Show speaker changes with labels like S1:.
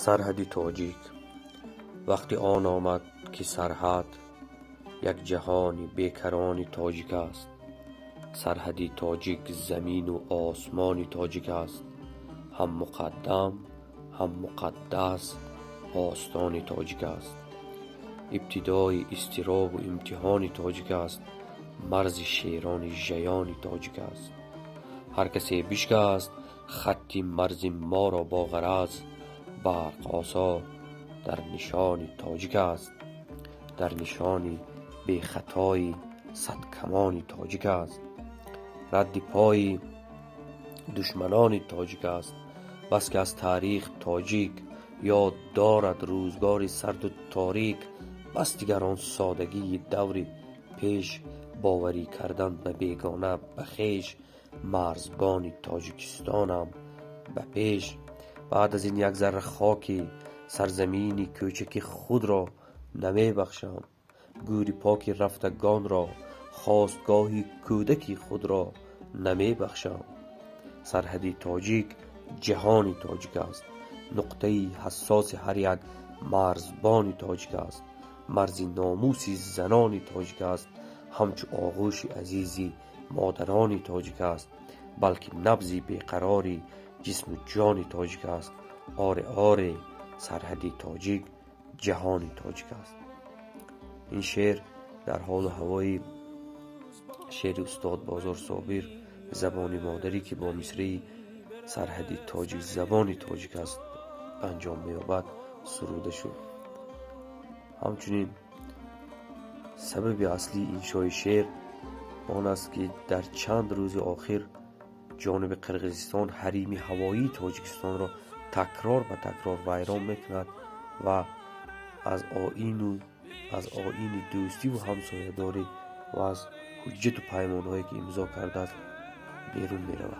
S1: سرحدی تاجیک. وقتی آن آمد که سرحد یک جهانی بیکرانی تاجیک است. سرحدی تاجیک زمین و آسمانی تاجیک است. هم مقدم هم مقدس آستانی تاجیک است. ابتدای اضطراب و امتحانی تاجیک است. مرز شیران ژیانی تاجیک است. هر کسی بشکست خطی مرز ما را با غرض. برق آسا در نشانی تاجیک است. در نشانی بی خطای صد کمانی تاجیک است. رد پای دشمنانی تاجیک است. بس که از تاریخ تاجیک یاد دارد روزگار سرد و تاریک. بس دیگر آن سادگی دور پیش باوری کردن به بیگانه به خویش. مرزبان تاجیکستانم به پیش. بعد از این یک ذره خاکی سرزمینی کوچک خود را نمی بخشم. گوری پاک رفتگان را خواستگاهی کودکی خود را نمی بخشم. سرحدی تاجیک جهانی تاجیک است. نقطه حساس هر یک مرزبانی تاجیک است. مرز ناموسی زنانی تاجیک است. همچو آغوش عزیزی مادرانی تاجیک است. بلکه نبضی بیقراری جسم و جانی تاجیک است. آره آره سرحدی تاجیک جهانی تاجیک است. این شعر در حال و هوای شعر استاد بازار صابر زبان مادری که با مصرعی سرحدی تاجیک زبانی تاجیک است انجام می‌یابد سروده شد. همچنین سبب اصلی انشای شعر آن است که در چند روز آخر جانب قرقیزستان حریم هوایی تاجیکستان را تکرار به تکرار ویران میکند و از آیین دوستی و همسایه‌داری و از حجت و پیمان‌هایی که امضا کرده است بیرون می‌رود.